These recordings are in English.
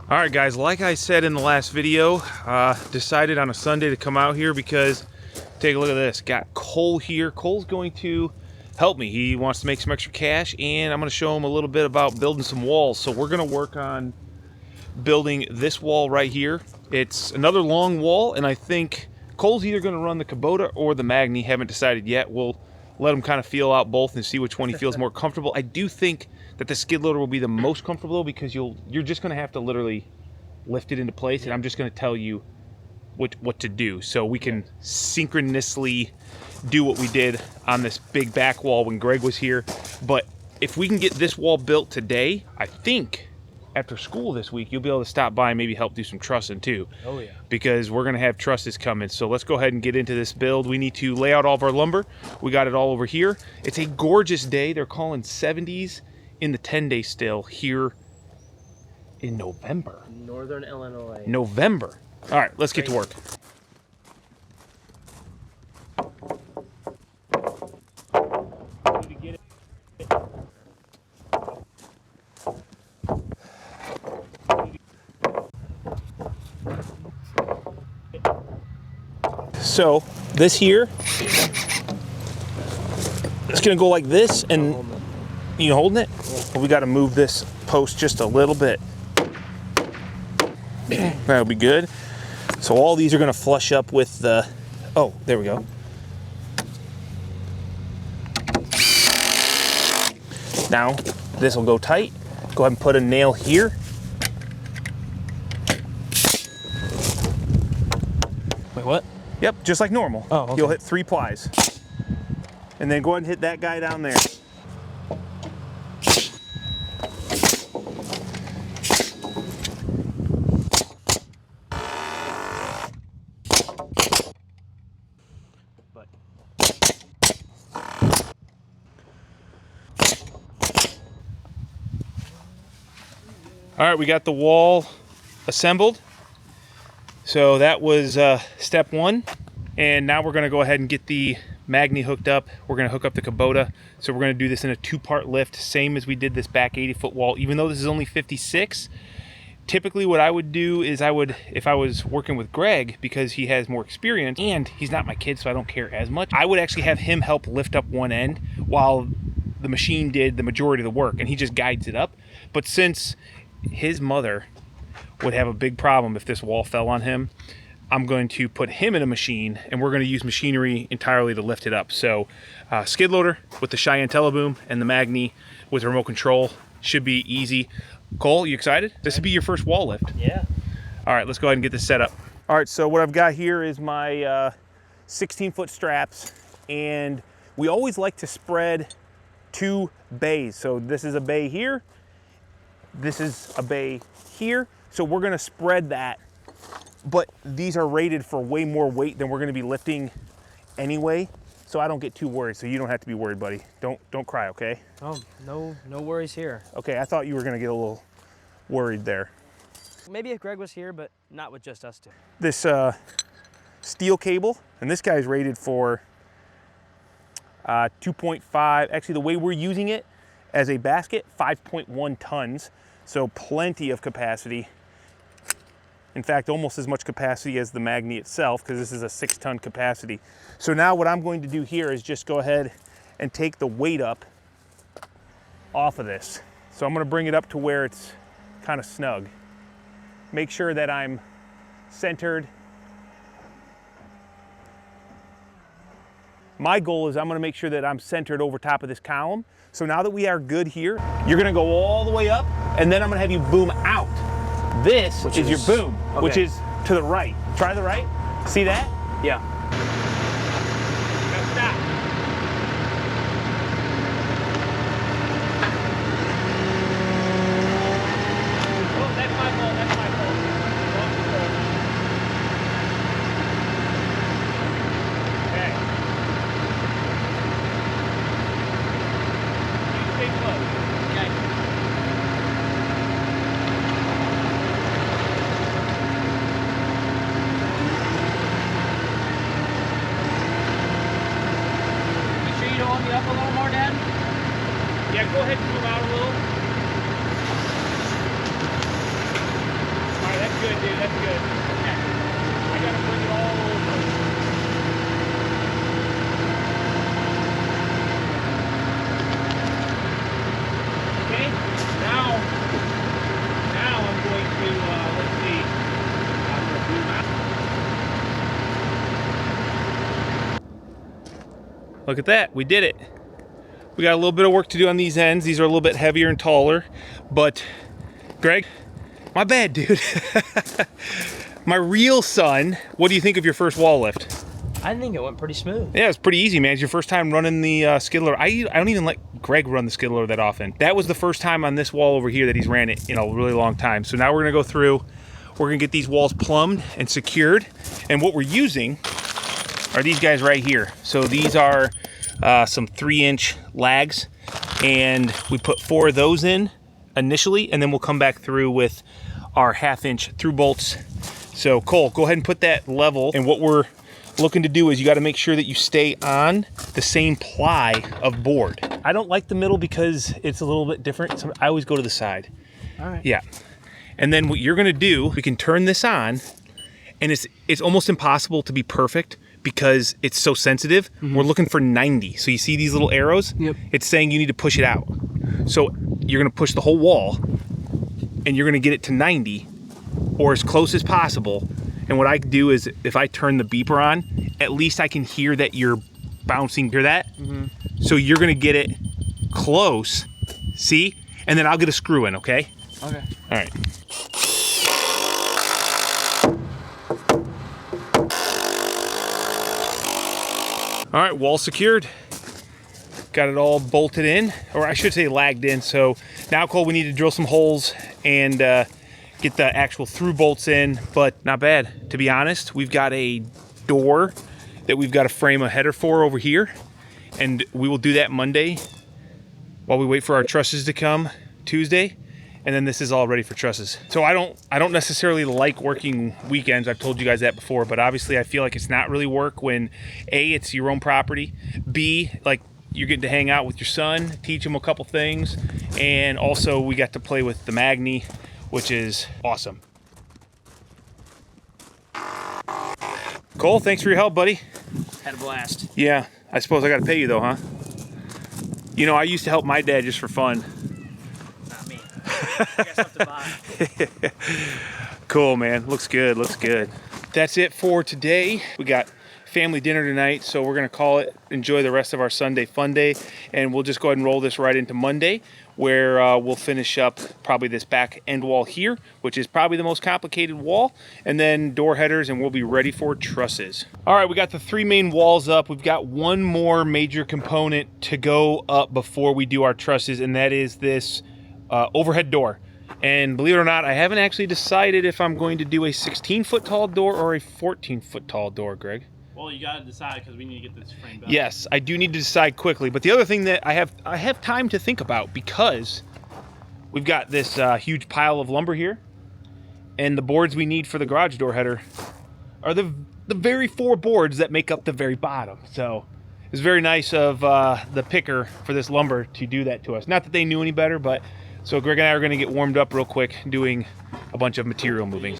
All right, guys, like I said in the last video, decided on a Sunday to come out here because, take a look at this. Got Cole here. Cole's going to help me. He wants to make some extra cash, and I'm going to show him a little bit about building some walls. So we're going to work on building this wall right here. It's another long wall, and I think Cole's either going to run the Kubota or the Magni. Haven't decided yet. We'll let him kind of feel out both and see which one he feels more comfortable. I do think that the skid loader will be the most comfortable because you're just going to have to literally lift it into place, and I'm just going to tell you what to do so we can synchronously do what we did on this big back wall when Greg was here. But if we can get this wall built today, I think after school this week you'll be able to stop by and maybe help do some trussing too. Oh yeah. Because we're going to have trusses coming. So let's go ahead and get into this build. We need to lay out all of our lumber. We got it all over here. It's a gorgeous day. They're calling 70s in the 10-day still here in November. Northern Illinois. November. All right, let's get to work. So this here, it's gonna go like this, and you holding it? Well, we got to move this post just a little bit. That'll be good. So all these are gonna flush up with the, oh, there we go. Now this will go tight. Go ahead and put a nail here. Wait, what? Yep, just like normal. Oh, okay. You'll hit 3 plies. And then go ahead and hit that guy down there. All right, we got the wall assembled. So that was step 1. And now we're gonna go ahead and get the Magni hooked up. We're gonna hook up the Kubota. So we're gonna do this in a 2-part lift, same as we did this back 80-foot wall. Even though this is only 56, typically what I would do is if I was working with Greg, because he has more experience and he's not my kid, so I don't care as much, I would actually have him help lift up one end while the machine did the majority of the work, and he just guides it up. But since his mother would have a big problem if this wall fell on him, I'm going to put him in a machine, and we're going to use machinery entirely to lift it up. So skid loader with the Cheyenne Teleboom and the Magni with remote control should be easy. Cole, you excited? This would be your first wall lift. Yeah. All right, let's go ahead and get this set up. All right, so what I've got here is my 16-foot straps, and we always like to spread 2 bays. So this is a bay here, this is a bay here. So we're gonna spread that, but these are rated for way more weight than we're gonna be lifting anyway. So I don't get too worried, so you don't have to be worried, buddy. Don't cry, okay? Oh, no worries here. Okay, I thought you were gonna get a little worried there. Maybe if Greg was here, but not with just us two. This steel cable, and this guy's rated for 2.5, actually the way we're using it as a basket, 5.1 tons. So plenty of capacity. In fact, almost as much capacity as the Magni itself, because this is a 6-ton capacity. So now what I'm going to do here is just go ahead and take the weight up off of this. So I'm going to bring it up to where it's kind of snug. Make sure that I'm centered. My goal is I'm going to make sure that I'm centered over top of this column. So now that we are good here, you're going to go all the way up, and then I'm going to have you boom out. This is your boom, okay, which is to the right. Try the right. See that? Yeah. Now stop. Oh, that's my fault. That's my fault. Okay. You stay close. Okay. Me up a little more, Dad? Yeah, go ahead and move out a little. dude. That's good. Okay. I gotta bring it all over. Okay. Now I'm going to let's see. I'm gonna boom out. Look at that. We did it. We got a little bit of work to do on these ends. These are a little bit heavier and taller, but Greg, my bad, dude. My real son, what do you think of your first wall lift? I think it went pretty smooth. Yeah, it's pretty easy, man. It's your first time running the skid loader. I don't even let Greg run the skid loader that often. That was the first time on this wall over here that he's ran it in a really long time. So now we're gonna go through, we're gonna get these walls plumbed and secured. And what we're using are these guys right here. So these are some 3-inch lags, and we put 4 of those in initially, and then we'll come back through with our 1/2-inch through bolts. So Cole, go ahead and put that level. And what we're looking to do is you got to make sure that you stay on the same ply of board. I don't like the middle because it's a little bit different. So I always go to the side. All right. Yeah. And then what you're gonna do, we can turn this on, and it's almost impossible to be perfect because it's so sensitive. We're looking for 90. So you see these little arrows? Yep. It's saying you need to push it out. So you're gonna push the whole wall, and you're gonna get it to 90 or as close as possible. And what I do is if I turn the beeper on, at least I can hear that you're bouncing. Hear that? So you're gonna get it close, see? And then I'll get a screw in, okay? Okay. All right. All right, wall secured. Got it all bolted in, or I should say lagged in. So now, Cole, we need to drill some holes and get the actual through bolts in, but not bad. To be honest, we've got a door that we've got to frame a header for over here, and we will do that Monday while we wait for our trusses to come Tuesday. And then this is all ready for trusses. So I don't necessarily like working weekends. I've told you guys that before, but obviously I feel like it's not really work when A, it's your own property, B, like you're getting to hang out with your son, teach him a couple things, and also we got to play with the Magni, which is awesome. Cole, thanks for your help, buddy. Had a blast. Yeah, I suppose I gotta pay you though, huh? You know, I used to help my dad just for fun. Not me. I got something to buy. Cool, man. Looks good, looks good. That's it for today. We got family dinner tonight, so we're gonna call it, enjoy the rest of our Sunday fun day, and we'll just go ahead and roll this right into Monday, where we'll finish up probably this back end wall here, which is probably the most complicated wall, and then door headers, and we'll be ready for trusses. All right, we got the 3 main walls up. We've got one more major component to go up before we do our trusses, and that is this overhead door. And believe it or not, I haven't actually decided if I'm going to do a 16-foot tall door or a 14-foot tall door, Greg. Well, you gotta decide because we need to get this framed up. Yes, I do need to decide quickly. But the other thing that I have time to think about, because we've got this huge pile of lumber here, and the boards we need for the garage door header are the very 4 boards that make up the very bottom. So it's very nice of the picker for this lumber to do that to us. Not that they knew any better, but so Greg and I are going to get warmed up real quick doing a bunch of material moving.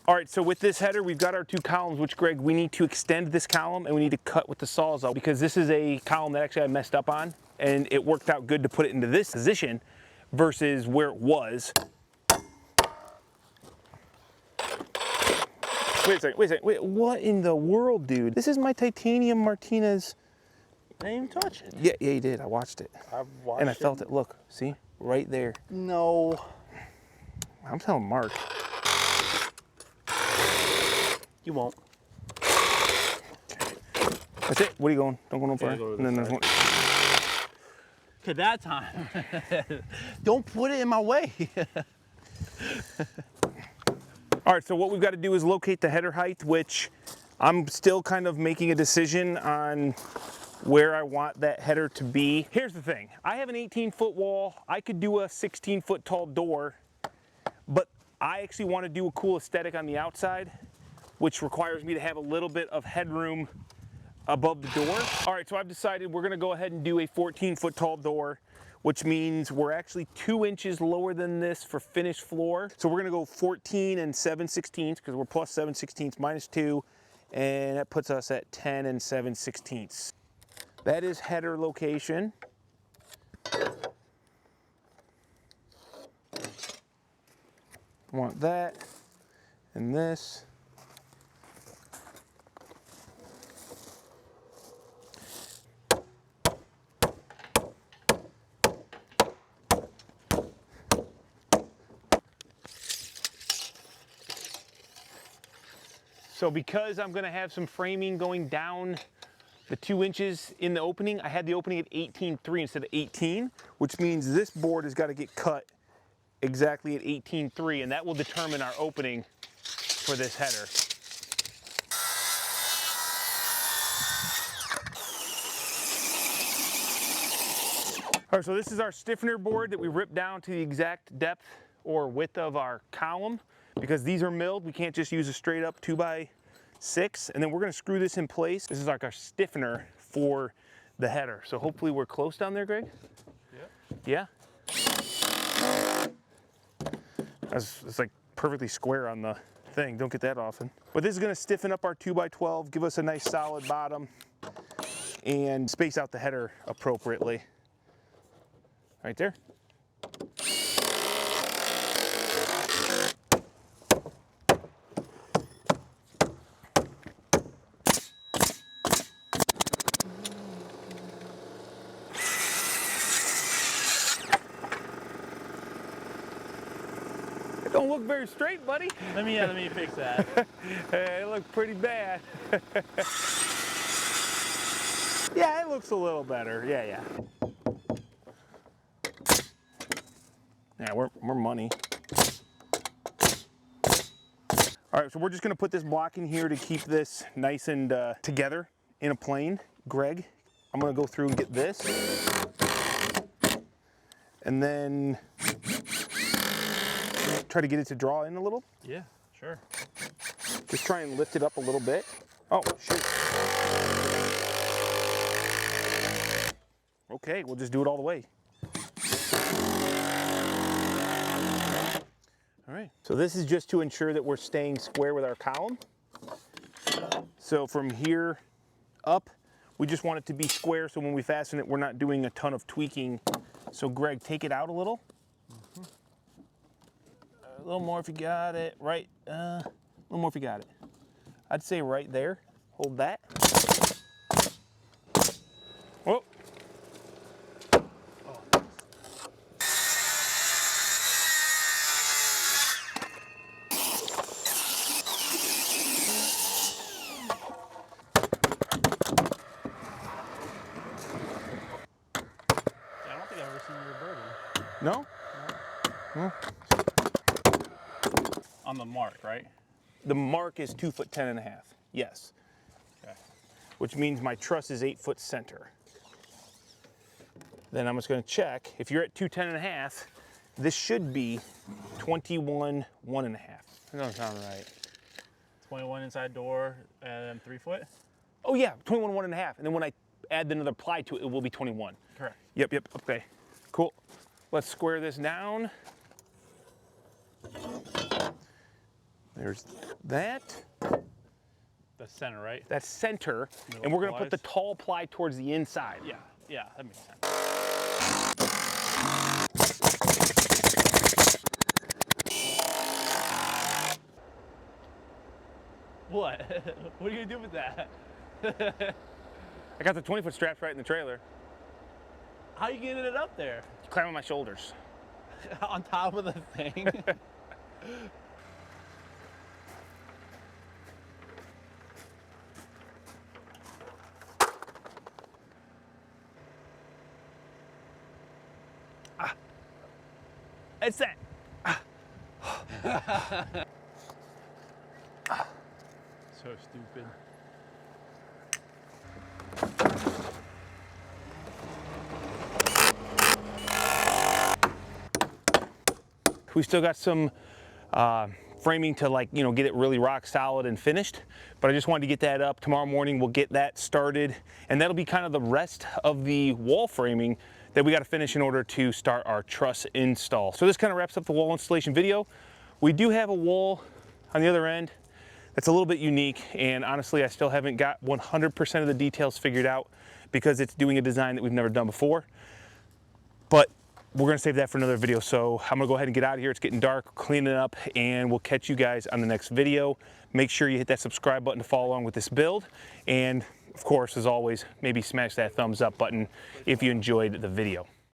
All right, so with this header, we've got our 2 columns, which, Greg, we need to extend this column and we need to cut with the sawzall because this is a column that actually I messed up on, and it worked out good to put it into this position versus where it was. Wait a second, wait, what in the world, dude? This is my titanium Martinez. I didn't even touch it. Yeah, you did, I watched it. I've watched And I felt it, look, see, right there. No. I'm telling Mark. You won't. That's it, what are you going? Don't go no further. go to No, this no, side. no. Okay, that time. Don't put it in my way. All right, so what we've got to do is locate the header height, which I'm still kind of making a decision on where I want that header to be. Here's the thing, I have an 18-foot wall. I could do a 16-foot tall door, but I actually want to do a cool aesthetic on the outside, which requires me to have a little bit of headroom above the door. All right, so I've decided we're gonna go ahead and do a 14-foot tall door, which means we're actually 2 inches lower than this for finished floor. So we're gonna go 14 and 7/16 because we're plus 7/16 minus 2, and that puts us at 10 and 7/16. That is header location. Want that and this. So because I'm gonna have some framing going down the 2 inches in the opening, I had the opening at 18.3 instead of 18, which means this board has got to get cut exactly at 18.3, and that will determine our opening for this header. All right, so this is our stiffener board that we ripped down to the exact depth or width of our column. Because these are milled, we can't just use a straight up 2x6, and then we're gonna screw this in place. This is like our stiffener for the header. So hopefully we're close down there, Greg? Yeah. Yeah? It's like perfectly square on the thing. Don't get that often. But this is gonna stiffen up our 2x12, give us a nice solid bottom, and space out the header appropriately. Right there. It don't look very straight, buddy. Let me fix that. It looked pretty bad. Yeah, it looks a little better. Yeah. Yeah, we're money. All right, so we're just gonna put this block in here to keep this nice and together in a plane. Greg, I'm gonna go through and get this. And then try to get it to draw in a little. Yeah, sure. Just try and lift it up a little bit. Oh, shoot. Okay, we'll just do it all the way. All right, so this is just to ensure that we're staying square with our column. So from here up, we just want it to be square so when we fasten it, we're not doing a ton of tweaking. So Greg, take it out a little. A little more if you got it, right, a little more if you got it. I'd say right there, hold that. Whoa. I don't think I've ever seen you reverting. No? No. On the mark, right? The mark is 2 foot 10 and a half. Yes. Okay. Which means my truss is 8 foot center. Then I'm just going to check. If you're at 210 and a half, this should be 21 1 and a half. That doesn't sound right. 21 inside door and 3 foot? Oh yeah, 21 1 and a half. And then when I add another ply to it, it will be 21. Correct. Yep. Okay. Cool. Let's square this down. There's that. That's center, right? That's center. Middle And we're going to put plies. the tall ply towards the inside. Yeah, that makes sense. What? What are you gonna do with that? I got the 20-foot straps right in the trailer. How are you getting it up there? Climb on my shoulders. On top of the thing? It's that. So stupid. We still got some framing to, like, you know, get it really rock solid and finished. But I just wanted to get that up. Tomorrow morning we'll get that started, and that'll be kind of the rest of the wall framing that we got to finish in order to start our truss install. So this kind of wraps up the wall installation video. We do have a wall on the other end that's a little bit unique, and honestly I still haven't got 100% of the details figured out because it's doing a design that we've never done before. But we're gonna save that for another video. So I'm gonna go ahead and get out of here. It's getting dark, clean it up, and we'll catch you guys on the next video. Make sure you hit that subscribe button to follow along with this build. And of course, as always, maybe smash that thumbs up button if you enjoyed the video.